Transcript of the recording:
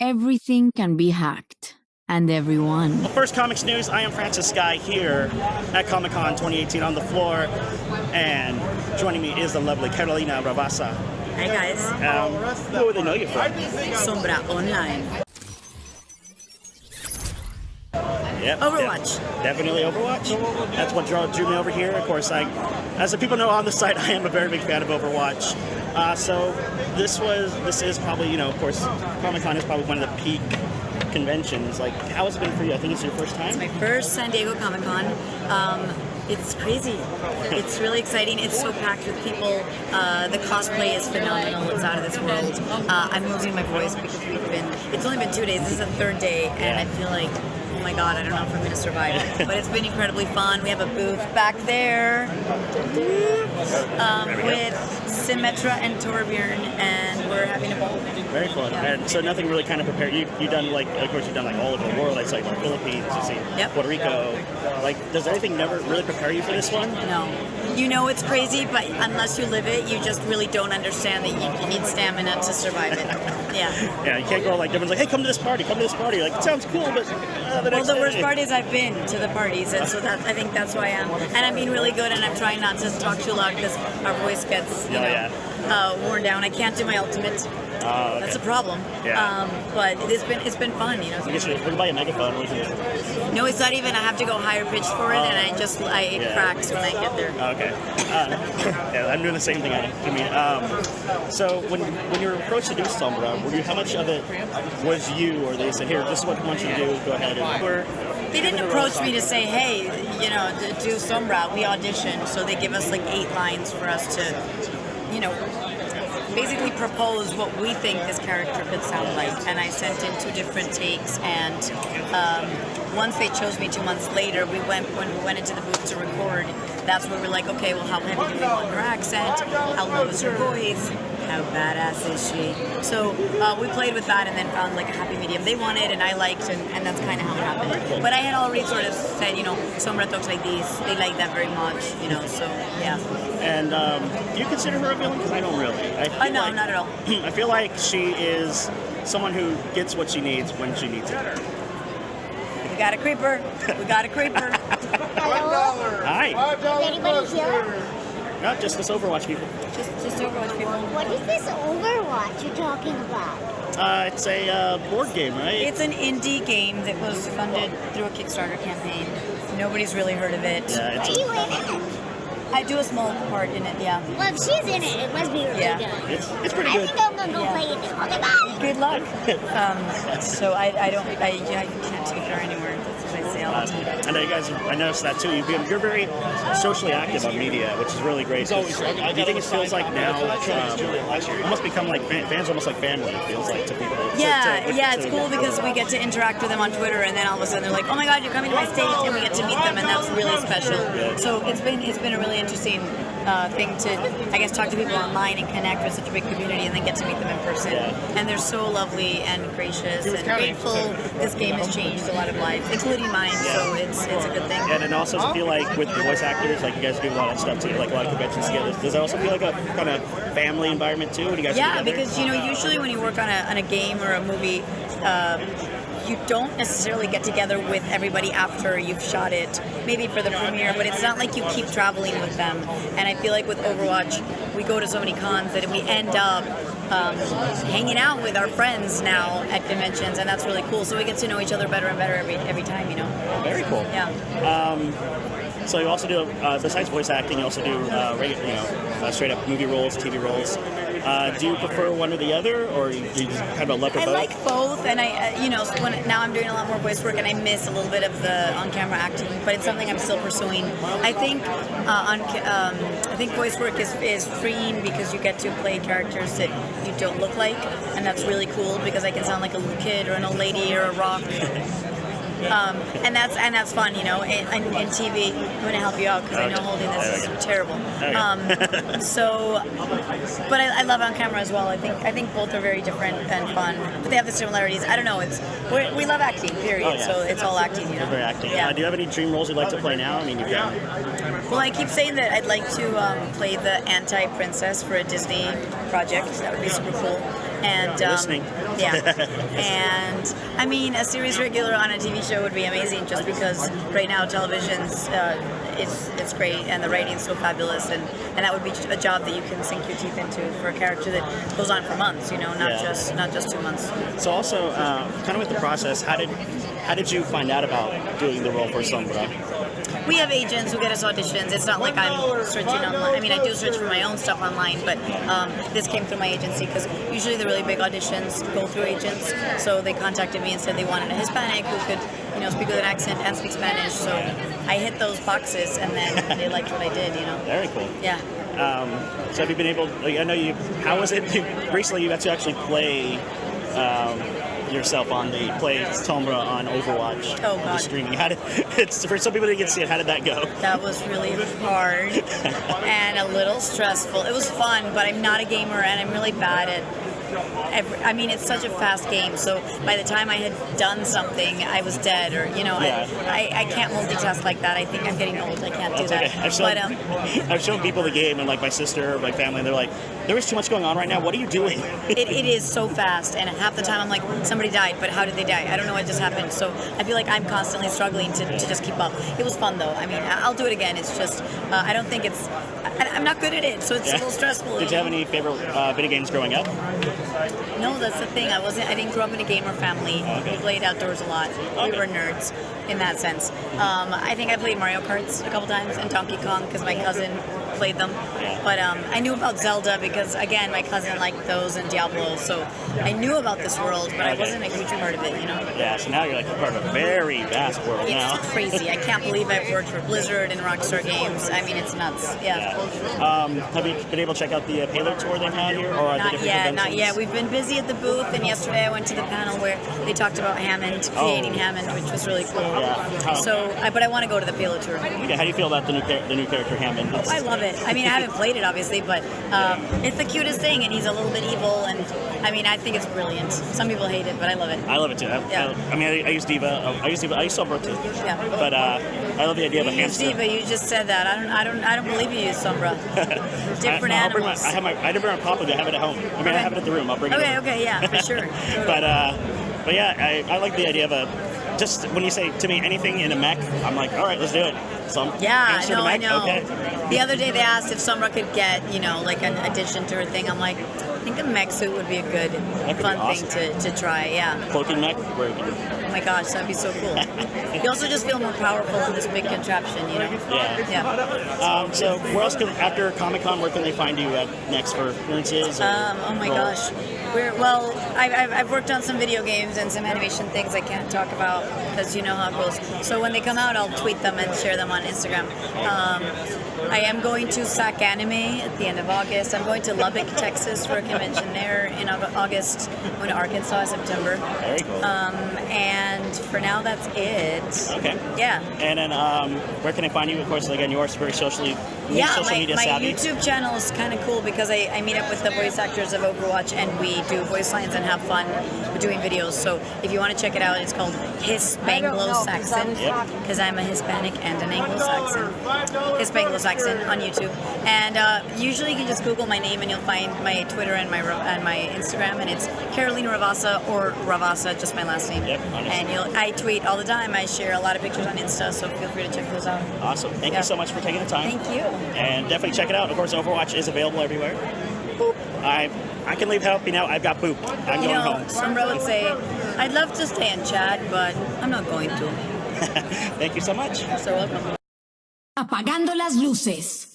everything can be hacked. And everyone. Well, first comics news, I am Francis Sky here at Comic-Con 2018 on the floor, and joining me is the lovely Carolina Ravassa. Hi guys. Who would they know you from? Sombra online. Yep, Overwatch. Definitely Overwatch. That's what drew me over here. Of course, as the people know on the site, I am a very big fan of Overwatch. So this is probably, of course, Comic-Con is probably one of the peak conventions. Like, how has it been for you? I think it's your first time? It's my first San Diego Comic-Con. It's crazy. It's really exciting. It's so packed with people. The cosplay is phenomenal. It's out of this world. I'm losing my voice because it's only been 2 days. This is the third day, and I feel like, oh my god, I don't know if I'm going to survive it. But it's been incredibly fun. We have a booth back there with Symmetra and Torbjorn, and we're having a ball. Very fun. Yeah. And so nothing really kind of prepared you. You've done all over the world. Like the Philippines, you see Puerto Rico. Like, does anything never really prepare you for this one? No. You know it's crazy, but unless you live it, you just really don't understand that you need stamina to survive it. Yeah. Yeah, you can't go like everyone's like, hey, come to this party, come to this party. Like, it sounds cool, but the worst part is I've been to the parties, and so I think that's why and I'm being really good, and I'm trying not to talk too loud because our voice gets worn down. I can't do my ultimate. Okay. That's a problem. Yeah. But it's been fun, You should buy a megaphone. No, it's not even. I have to go higher pitched for it, and it cracks when I get there. Okay. Yeah, I'm doing the same thing. So when you were approached to do Sombra, how much of it was you, or they said, here, this is what we want you to do, go ahead and They didn't approach me to say, hey, do Sombra. We auditioned, so they give us like 8 lines for us to, basically propose what we think this character could sound like. And I sent in 2 different takes, and once they chose me 2 months later, when we went into the booth to record, that's where we're like, okay, well, how heavy do we want your accent? How low is your voice? How badass is she? So we played with that and then found like a happy medium. They wanted and I liked, and that's kind of how it happened. But I had already sort of said, Sombra talks like this. They like that very much, so yeah. And do you consider her a villain? Because I don't really. No, not at all. I feel like she is someone who gets what she needs when she needs it. We got a creeper. Hello? Hi. Is anybody here? Not just this Overwatch people. Just Overwatch people. What is this Overwatch you're talking about? It's a board game, right? It's an indie game that was funded through a Kickstarter campaign. Nobody's really heard of it. Yeah, Are you in it? I do a small part in it, yeah. Well, if she's in it, it must be really good. It's pretty I good. think I'm gonna go play it. Okay, bye. Good luck. So I can't take her anywhere. That's what I say all the time. I know you guys. I noticed that too. You're very socially active on media, which is really great. Do you think it feels like now almost become like fans, almost like family? It feels like to people. It's cool because we get to interact with them on Twitter, and then all of a sudden they're like, "Oh my God, you're coming to my state," and we get to meet them, and that's really special. So it's been a really interesting thing to, I guess, talk to people online and connect with such a big community, and then get to meet them in person. And they're so lovely and gracious and grateful. This game has changed a lot of lives, including mine. So it's a good thing. And it also feel like with the voice actors, like you guys do a lot of stuff too, like a lot of conventions together. Does it also feel like a kind of family environment too? When you guys because usually when you work on a game or a movie, you don't necessarily get together with everybody after you've shot it, maybe for the premiere, but it's not like you keep traveling with them. And I feel like with Overwatch, we go to so many cons that we end up hanging out with our friends now at conventions, and that's really cool. So we get to know each other better and better every time, Very cool. Yeah. So you also do, besides voice acting, you also do straight up movie roles, TV roles. Do you prefer one or the other, or you just kind of love both? I like both, and now I'm doing a lot more voice work, and I miss a little bit of the on-camera acting, but it's something I'm still pursuing. I think I think voice work is freeing because you get to play characters that you don't look like, and that's really cool because I can sound like a little kid or an old lady or a rock. And that's fun, In TV, I'm going to help you out because I know holding this is terrible. But I love on camera as well. I think both are very different and fun, but they have the similarities. I don't know. We love acting, period. So it's all acting, Very acting. Yeah. Do you have any dream roles you'd like to play now? I mean, you've got. Well, I keep saying that I'd like to play the anti-princess for a Disney project. That would be super cool. And listening. Yeah. And I mean, a series regular on a TV show would be amazing, just because right now television's it's great and the writing's so fabulous, and that would be a job that you can sink your teeth into for a character that goes on for months, you know, not just 2 months. So also, kind of with the process, how did you find out about doing the role for Sombra? We have agents who get us auditions. It's not like I'm searching online. I mean, I do search for my own stuff online, but this came through my agency, because usually the really big auditions go through agents. So they contacted me and said they wanted a Hispanic who could, you know, speak with an accent and speak Spanish. So I hit those boxes, and then they liked what I did, you know. Very cool. Yeah. So have you been able? Like, I know you. How was it? Recently, you got to actually play. Yourself on the play Sombra on Overwatch. Oh, God. The streaming. It's for some people that get to see it. How did that go? That was really hard and a little stressful. It was fun, but I'm not a gamer, and I'm really bad at I mean, it's such a fast game, so by the time I had done something, I was dead, or, you know, I can't multitask like that. I think I'm getting old. I can't do that. Okay. I've shown people the game, and like my sister or my family, and they're like, there is too much going on right now. What are you doing? It is so fast, and half the time I'm like, somebody died, but how did they die? I don't know what just happened. So I feel like I'm constantly struggling to just keep up. It was fun, though. I mean, I'll do it again. It's just, I don't think it's, I'm not good at it, so it's a little stressful. Did you have any favorite video games growing up? No, that's the thing. I didn't grow up in a gamer family. We played outdoors a lot. We were nerds in that sense. I think I played Mario Karts a couple times and Donkey Kong because my cousin played them. But I knew about Zelda because, again, my cousin liked those, and Diablo. So I knew about this world, but I wasn't a huge part of it, you know? Yeah, so now you're like part of a very vast world now. It's crazy. I can't believe I've worked for Blizzard and Rockstar Games. I mean, it's nuts. Yeah. Have you been able to check out the Payload tour they've had here? Or Not yet. We've been busy at the booth, and yesterday I went to the panel where they talked about Hammond, creating Hammond, which was really cool. Yeah. But I want to go to the Payload tour. Yeah, how do you feel about the new character Hammond? I love it. I mean, I haven't played it, obviously, but it's the cutest thing, and he's a little bit evil, and I mean, I think it's brilliant. Some people hate it, but I love it. I love it too. I use Diva. I use Sombra too. Yeah. But I love the idea of a hamster. You use Diva. You just said that. I don't believe you use Sombra. Different animals. I never bring my Papa. I have it at home. I mean, I have it at the room. I'll bring it. Okay, yeah, for sure. But yeah, I like the idea of just when you say to me anything in a mech, I'm like, all right, let's do it. I know. Okay. The other day they asked if Sombra could get, like an addition to her thing. I'm like, I think a mech suit would be a good, fun thing to try. Yeah. Cloaking mech? Oh my gosh, that'd be so cool. You also just feel more powerful in this big contraption, you know? Yeah. So where else after Comic-Con, where can they find you next for appearances? Oh my gosh. I've worked on some video games and some animation things I can't talk about because you know how it goes. So when they come out, I'll tweet them and share them on Instagram. I am going to SAC Anime at the end of August. I'm going to Lubbock, Texas for a convention there in August. I'm going to Arkansas in September. Very cool. And for now, that's it. Okay. Yeah. And then where can I find you? Of course, again, yours very social media savvy. My YouTube channel is kind of cool because I meet up with the voice actors of Overwatch and we do voice lines and have fun doing videos. So if you want to check it out, it's called Hispanglo-Saxon because I'm a Hispanic and an Anglo-Saxon. Hispanglo-Saxon on YouTube. And usually you can just Google my name and you'll find my Twitter and my Instagram, and it's Carolina Ravassa or Ravassa, just my last name. Yep, and I tweet all the time. I share a lot of pictures on Insta, so feel free to check those out. Awesome. Thank you so much for taking the time. Thank you. And definitely check it out. Of course, Overwatch is available everywhere. Boop. I can leave helping out. I've got boop. I'm going home. Sombra would say, I'd love to stay and chat, but I'm not going to. Thank you so much. You're so welcome. Apagando las luces.